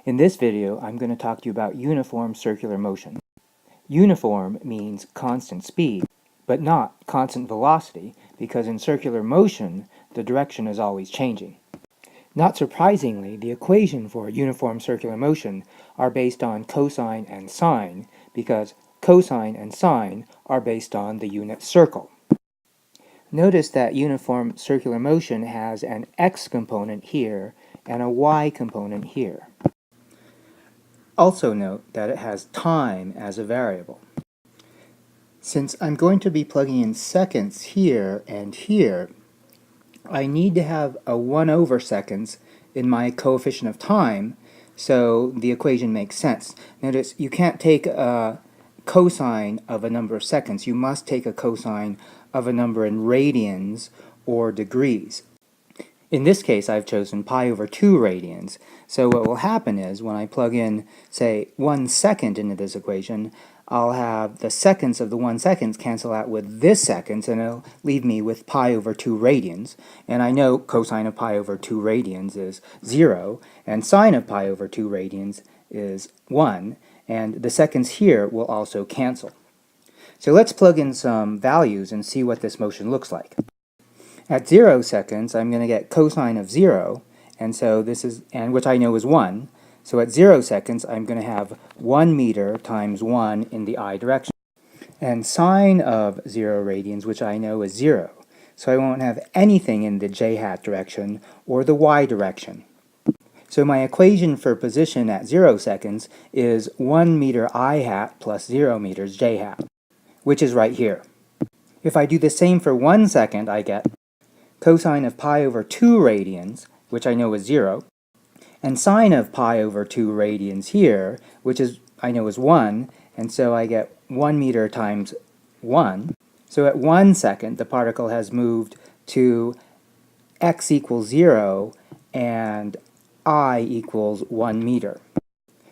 In this video, I'm going to talk to you about uniform circular motion. Uniform means constant speed, but not constant velocity, because in circular motion, the direction is always changing. Not surprisingly, the equation for uniform circular motion are based on cosine and sine, because cosine and sine are based on the unit circle. Notice that uniform circular motion has an x component here and a y component here. Also note that it has time as a variable. Since I'm going to be plugging in seconds here and here, I need to have a 1 over seconds in my coefficient of time, so the equation makes sense. Notice you can't take a cosine of a number of seconds. You must take a cosine of a number in radians or degrees. In this case, I've chosen pi over 2 radians. So what will happen is when I plug in, say, 1 second into this equation, I'll have the seconds of the 1 seconds cancel out with this seconds, and it'll leave me with pi over 2 radians. And I know cosine of pi over 2 radians is 0, and sine of pi over 2 radians is 1, and the seconds here will also cancel. So let's plug in some values and see what this motion looks like. At 0 seconds, I'm going to get cosine of 0, and so this is, and which I know is 1. So at 0 seconds, I'm going to have 1 meter times 1 in the I direction. And sine of 0 radians, which I know is 0. So I won't have anything in the j hat direction or the y direction. So my equation for position at 0 seconds is 1 meter I hat plus 0 meters j hat, which is right here. If I do the same for 1 second, I get cosine of pi over 2 radians, which I know is 0, and sine of pi over 2 radians here, which is I know is 1, and so I get 1 meter times 1. So at 1 second, the particle has moved to x equals 0 and I equals 1 meter.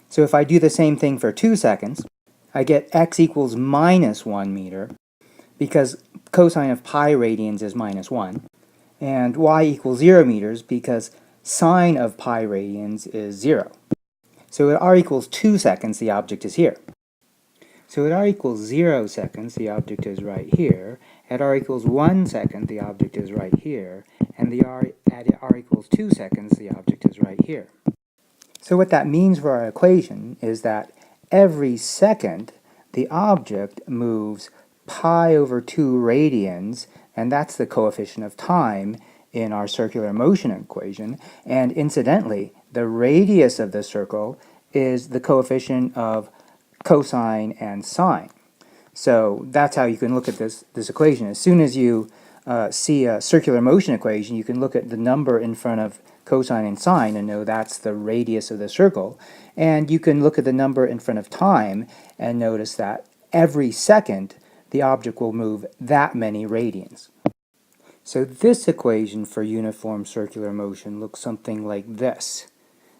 So if I do the same thing for 2 seconds, I get x equals minus 1 meter, because cosine of pi radians is minus 1, and y equals 0 meters because sine of pi radians is 0. So at r equals 2 seconds, the object is here. So at r equals 0 seconds, the object is right here. At r equals 1 second, the object is right here. And at r equals 2 seconds, the object is right here. So what that means for our equation is that every second, the object moves pi over 2 radians, and that's the coefficient of time in our circular motion equation. And incidentally, the radius of the circle is the coefficient of cosine and sine. So that's how you can look at this equation. As soon as you see a circular motion equation, you can look at the number in front of cosine and sine and know that's the radius of the circle. And you can look at the number in front of time and notice that every second the object will move that many radians. So this equation for uniform circular motion looks something like this.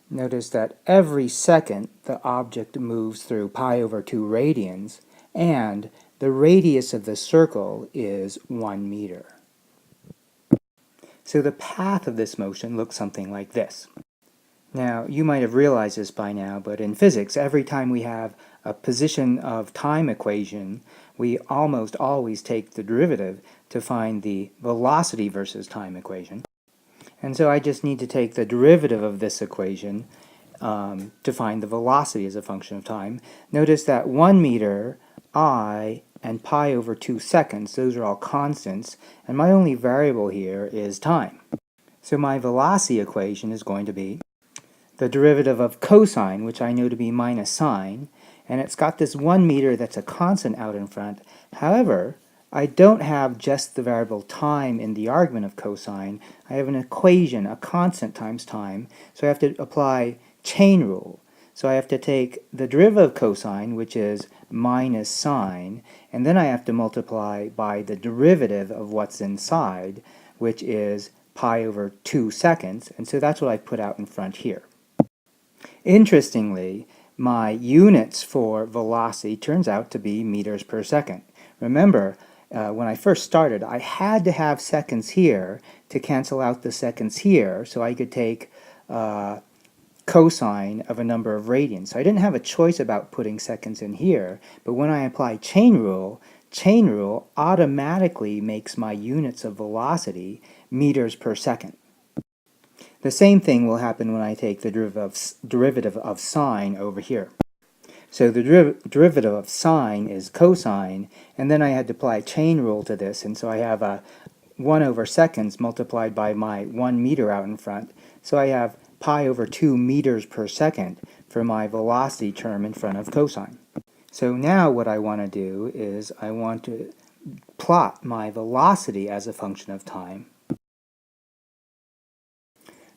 Notice that every second the object moves through pi over 2 radians, and the radius of the circle is 1 meter. So the path of this motion looks something like this. Now, you might have realized this by now, but in physics, every time we have a position of time equation, we almost always take the derivative to find the velocity versus time equation. And so I just need to take the derivative of this equation to find the velocity as a function of time. Notice that 1 meter, I, and pi over 2 seconds, those are all constants, and my only variable here is time. So my velocity equation is going to be the derivative of cosine, which I know to be minus sine, and it's got this 1 meter that's a constant out in front. However, I don't have just the variable time in the argument of cosine. I have an equation, a constant times time, so I have to apply chain rule. So I have to take the derivative of cosine, which is minus sine, and then I have to multiply by the derivative of what's inside, which is pi over 2 seconds, and so that's what I put out in front here. Interestingly, my units for velocity turns out to be meters per second. Remember, when I first started, I had to have seconds here to cancel out the seconds here, so I could take cosine of a number of radians. So I didn't have a choice about putting seconds in here, but when I apply chain rule automatically makes my units of velocity meters per second. The same thing will happen when I take the derivative of sine over here. So the derivative of sine is cosine, and then I had to apply chain rule to this, and so I have a 1 over seconds multiplied by my 1 meter out in front. So I have pi over 2 meters per second for my velocity term in front of cosine. So now what I want to do is I want to plot my velocity as a function of time.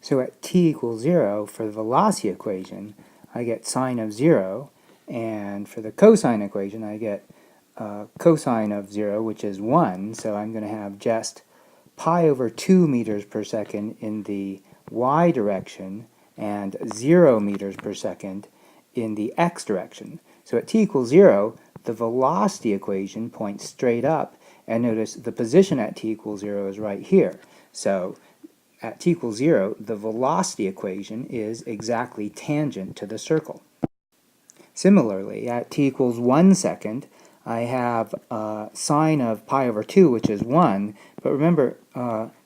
So at t equals 0, for the velocity equation, I get sine of 0, and for the cosine equation, I get cosine of 0, which is 1, so I'm going to have just pi over 2 meters per second in the y direction and 0 meters per second in the x direction. So at t equals 0, the velocity equation points straight up, and notice the position at t equals 0 is right here. So at t equals 0, the velocity equation is exactly tangent to the circle. Similarly, at t equals 1 second, I have sine of pi over 2, which is 1, but remember,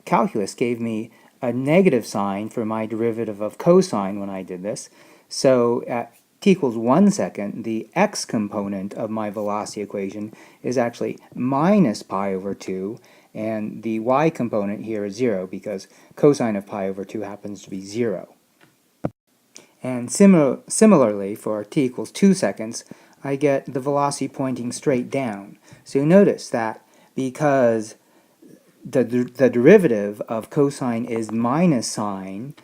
calculus gave me a negative sign for my derivative of cosine when I did this. So at t equals 1 second, the x component of my velocity equation is actually minus pi over 2, and the y component here is 0 because cosine of pi over 2 happens to be 0. And similarly, for t equals 2 seconds, I get the velocity pointing straight down. So notice that because the derivative of cosine is minus sine,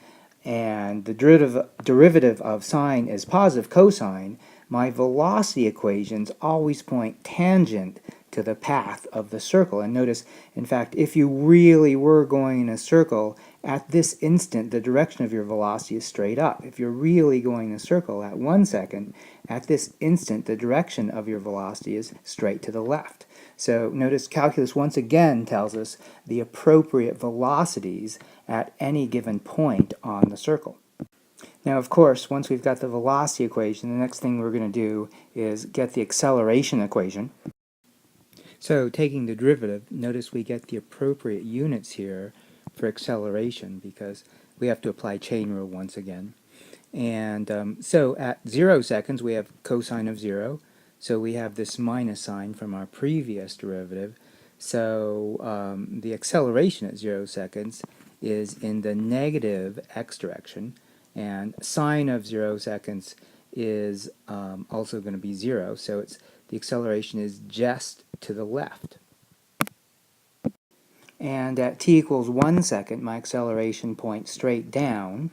and the derivative of sine is positive cosine, my velocity equations always point tangent to the path of the circle. And notice, in fact, if you really were going in a circle, at this instant, the direction of your velocity is straight up. If you're really going in a circle at 1 second, at this instant, the direction of your velocity is straight to the left. So notice calculus once again tells us the appropriate velocities at any given point on the circle. Now, of course, once we've got the velocity equation, the next thing we're going to do is get the acceleration equation. So taking the derivative, notice we get the appropriate units here for acceleration because we have to apply chain rule once again. And so at 0 seconds we have cosine of 0, so we have this minus sign from our previous derivative. So the acceleration at 0 seconds is in the negative x direction, and sine of 0 seconds is also going to be 0, so the acceleration is just to the left. And at t equals 1 second, my acceleration points straight down.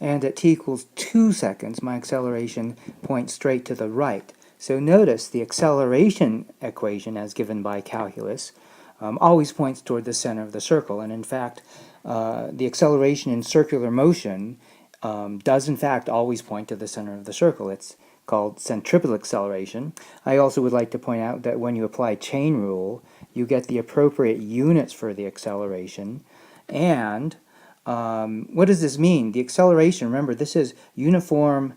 And at t equals 2 seconds, my acceleration points straight to the right. So notice the acceleration equation, as given by calculus, always points toward the center of the circle. And in fact, the acceleration in circular motion does in fact always point to the center of the circle. It's called centripetal acceleration. I also would like to point out that when you apply chain rule, you get the appropriate units for the acceleration. And what does this mean? The acceleration, remember, this is uniform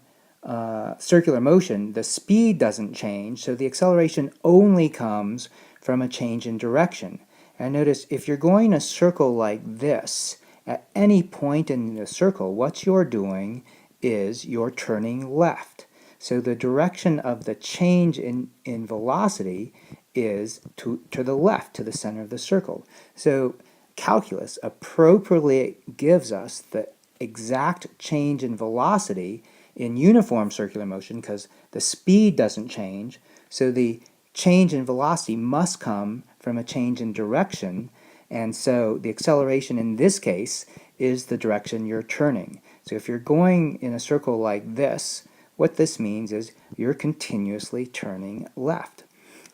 circular motion. The speed doesn't change, so the acceleration only comes from a change in direction. And notice, if you're going a circle like this, at any point in the circle, what you're doing is you're turning left. So the direction of the change in velocity is to the left, to the center of the circle. So calculus appropriately gives us the exact change in velocity in uniform circular motion because the speed doesn't change, so the change in velocity must come from a change in direction, and so the acceleration in this case is the direction you're turning. So if you're going in a circle like this, what this means is you're continuously turning left.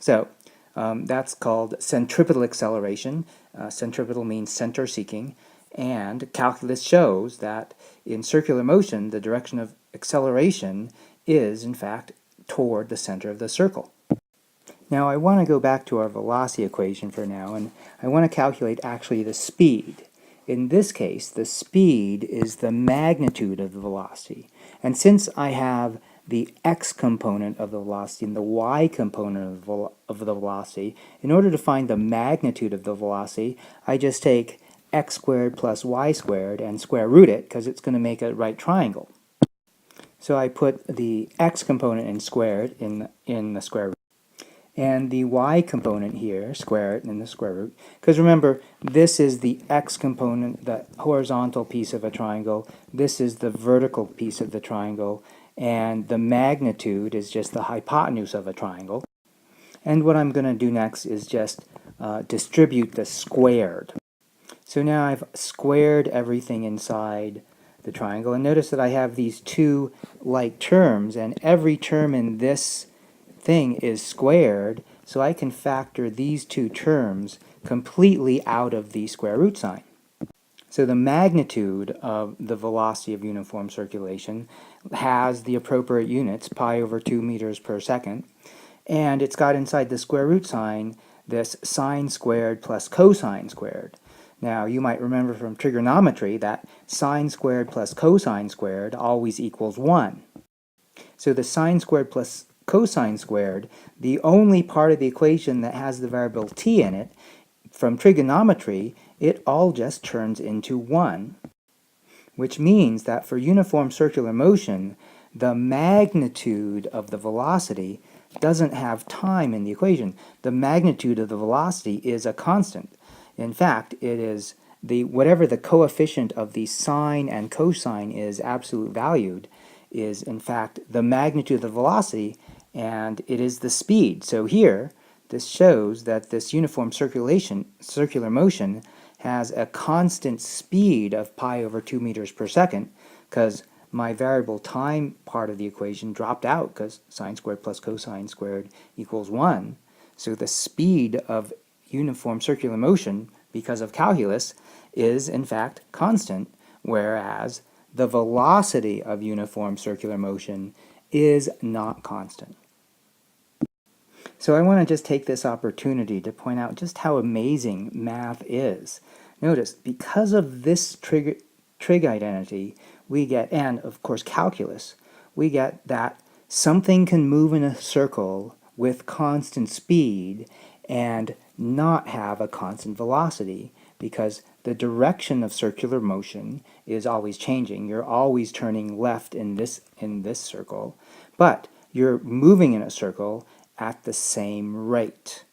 So that's called centripetal acceleration. Centripetal means center seeking, and calculus shows that in circular motion the direction of acceleration is in fact toward the center of the circle. Now I want to go back to our velocity equation for now, and I want to calculate actually the speed. In this case, the speed is the magnitude of the velocity. And since I have the x component of the velocity and the y component of the velocity, in order to find the magnitude of the velocity, I just take x squared plus y squared and square root it, because it's going to make a right triangle. So I put the x component in squared in the square root, and the y component here, square it in the square root. Because remember, this is the x component, the horizontal piece of a triangle. This is the vertical piece of the triangle. And the magnitude is just the hypotenuse of a triangle. And what I'm going to do next is just distribute the squared. So now I've squared everything inside the triangle. And notice that I have these two like terms, and every term in this thing is squared, so I can factor these two terms completely out of the square root sign. So the magnitude of the velocity of uniform circulation has the appropriate units, pi over 2 meters per second, and it's got inside the square root sign this sine squared plus cosine squared. Now, you might remember from trigonometry that sine squared plus cosine squared always equals 1. So the sine squared plus cosine squared, the only part of the equation that has the variable t in it, from trigonometry, it all just turns into 1, which means that for uniform circular motion, the magnitude of the velocity doesn't have time in the equation. The magnitude of the velocity is a constant. In fact, it is whatever the coefficient of the sine and cosine is absolute valued is in fact the magnitude of the velocity, and it is the speed. So here, this shows that this uniform circular motion has a constant speed of pi over 2 meters per second, because my variable time part of the equation dropped out because sine squared plus cosine squared equals 1. So the speed of uniform circular motion, because of calculus, is in fact constant, whereas the velocity of uniform circular motion is not constant. So I want to just take this opportunity to point out just how amazing math is. Notice, because of this trig identity, we get, and of course calculus, we get that something can move in a circle with constant speed and not have a constant velocity, because the direction of circular motion is always changing. You're always turning left in this circle, but you're moving in a circle at the same rate,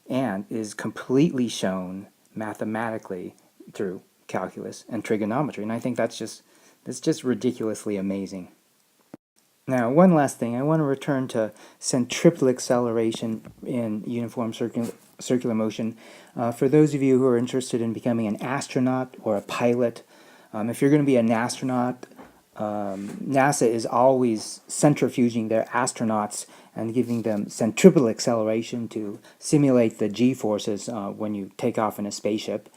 and is completely shown mathematically through calculus and trigonometry. And I think that's just ridiculously amazing. Now, one last thing, I want to return to centripetal acceleration in uniform circular motion. For those of you who are interested in becoming an astronaut or a pilot, if you're going to be an astronaut, NASA is always centrifuging their astronauts and giving them centripetal acceleration to simulate the g-forces when you take off in a spaceship.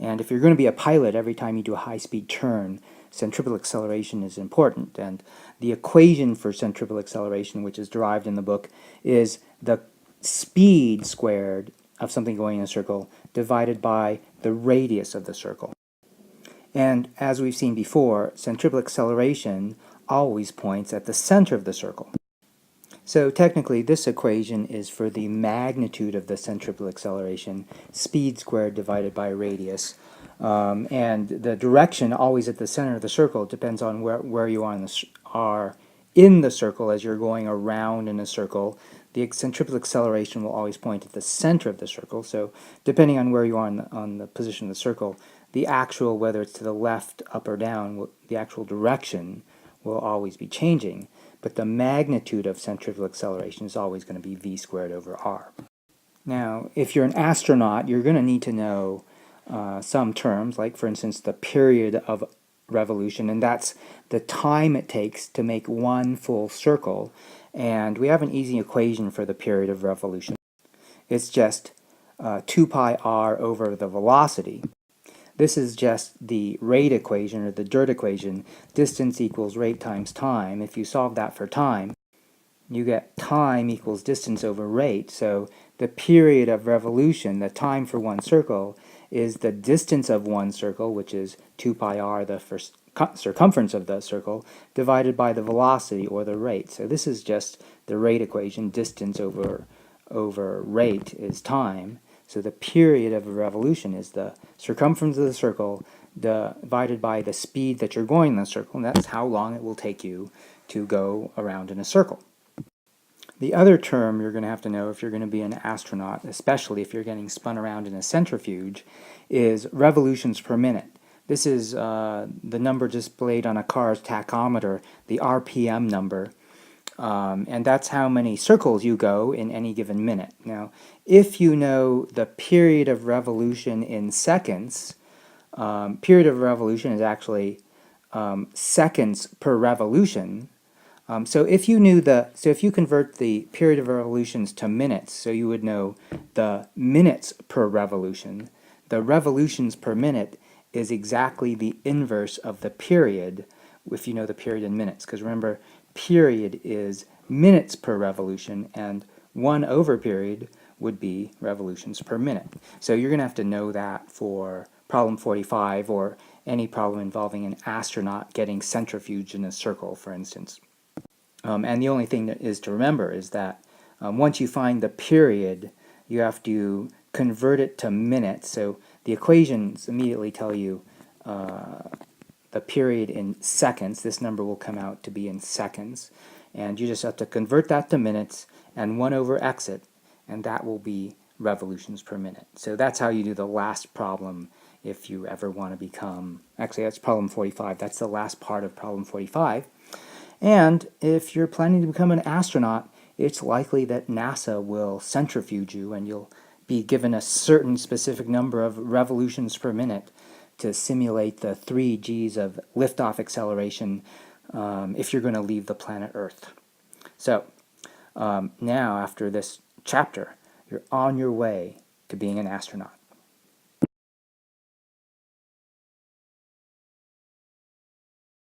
And if you're going to be a pilot, every time you do a high-speed turn, centripetal acceleration is important. And the equation for centripetal acceleration, which is derived in the book, is the speed squared of something going in a circle divided by the radius of the circle. And as we've seen before, centripetal acceleration always points at the center of the circle. So technically, this equation is for the magnitude of the centripetal acceleration, speed squared divided by radius. And the direction always at the center of the circle depends on where you are in the circle as you're going around in a circle. The centripetal acceleration will always point at the center of the circle. So depending on where you are on the position of the circle, the actual, whether it's to the left, up, or down, the actual direction will always be changing. But the magnitude of centripetal acceleration is always going to be v squared over r. Now, if you're an astronaut, you're going to need to know some terms, like for instance the period of revolution, and that's the time it takes to make one full circle. And we have an easy equation for the period of revolution. It's just 2 pi r over the velocity. This is just the rate equation, or the dirt equation, distance equals rate times time. If you solve that for time, you get time equals distance over rate. So the period of revolution, the time for one circle, is the distance of one circle, which is 2 pi r, the first circumference of the circle, divided by the velocity or the rate. So this is just the rate equation. Distance over rate is time. So the period of a revolution is the circumference of the circle divided by the speed that you're going in the circle, and that's how long it will take you to go around in a circle. The other term you're going to have to know if you're going to be an astronaut, especially if you're getting spun around in a centrifuge, is revolutions per minute. This is the number displayed on a car's tachometer, the RPM number, and that's how many circles you go in any given minute. Now, if you know the period of revolution in seconds, period of revolution is actually seconds per revolution. So if you convert the period of revolutions to minutes, so you would know the minutes per revolution, the revolutions per minute is exactly the inverse of the period if you know the period in minutes. Because remember, period is minutes per revolution, and 1 over period would be revolutions per minute. So you're going to have to know that for problem 45 or any problem involving an astronaut getting centrifuged in a circle, for instance. And the only thing that is to remember is that once you find the period, you have to convert it to minutes. So the equations immediately tell you the period in seconds. This number will come out to be in seconds. And you just have to convert that to minutes and 1 over exit, and that will be revolutions per minute. So that's how you do the last problem if you ever want to become, actually that's problem 45, that's the last part of problem 45. And if you're planning to become an astronaut, it's likely that NASA will centrifuge you and you'll be given a certain specific number of revolutions per minute to simulate the 3 G's of liftoff acceleration if you're going to leave the planet Earth. So now, after this chapter, you're on your way to being an astronaut.